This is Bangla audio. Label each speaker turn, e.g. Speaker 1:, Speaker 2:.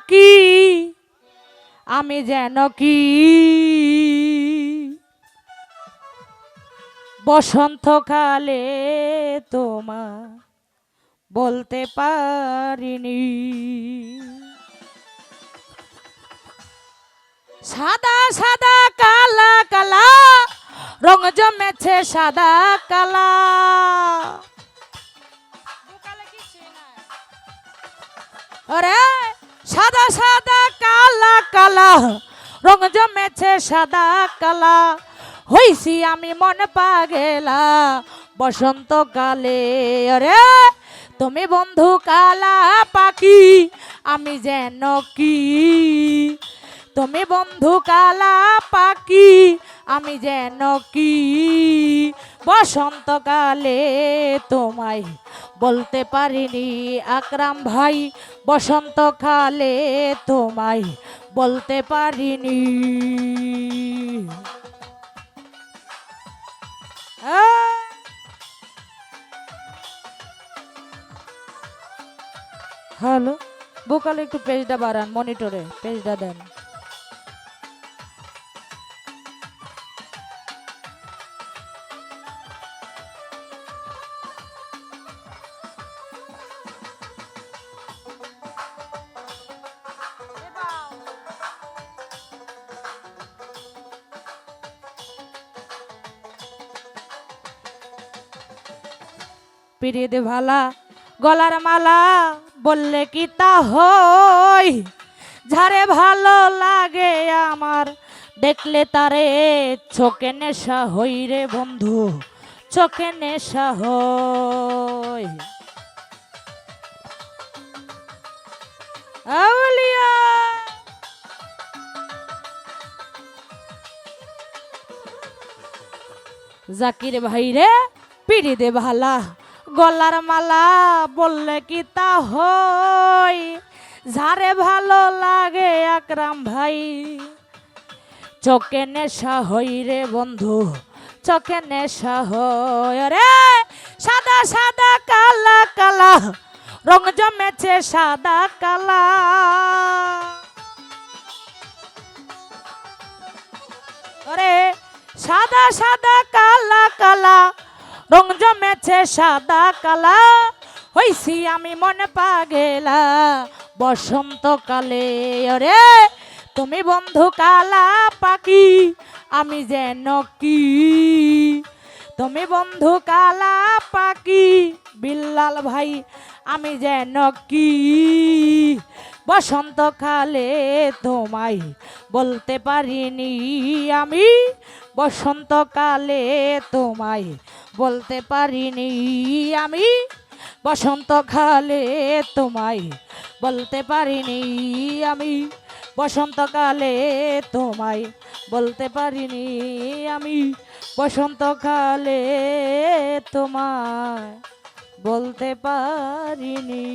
Speaker 1: পাখি আমি যেন কি বসন্তকালে তোমার বলতে পারিনি। সাদা সাদা কালা কালা রং জমেছে সাদা কালা। আরে সাদা সাদা কালা কালা রং জমেছে সাদা কালা। হইছি আমি মন পাগেলা বসন্তকালে। আরে তুমি বন্ধু কালা পাখি আমি যেন কি, তুমি বন্ধু কালা পাখি আমি যেন কি বসন্তকালে তোমায় বলতে পারিনি। আকরাম ভাই বসন্তকালে তোমায় বলতে পারিনি। হ্যালো বোকালে একটু পেজটা বাড়ান, মনিটরে পেজটা দেন। পিরিদ ভালা গলার মালা বললে কি তা হই, যারে ভালো লাগে আমার দেখলে তারে চোখে নেশা হই রে বন্ধু, চোখে নেশা হই। আউলিয়া জাকির ভাই রে পিরিদে ভালা গলার মালা বললে কি তা হই, যারে ভালো লাগে আকরাম ভাই চোখে নেশা হই রে বন্ধু, চোখে নেশা হই। রে সাদা সাদা কালা কালা রং জমেছে সাদা কালা। রে সাদা সাদা কালা কালা রং জমেছে সাদা কালা। হইছি আমি মনে পাগেলা বসন্তকালে। রে তুমি বন্ধু কালা পাখি আমি যেন কি, তুমি বন্ধু কালা পাখি বিল্লাল ভাই আমি যেন কি বসন্তকালে তোমায় বলতে পারিনি। আমি বসন্তকালে তোমায় বলতে পারিনি। আমি বসন্তকালে তোমায় বলতে পারিনি। আমি বসন্তকালে তোমায় বলতে পারিনি। আমি বসন্তকালে তোমায় বলতে পারিনি।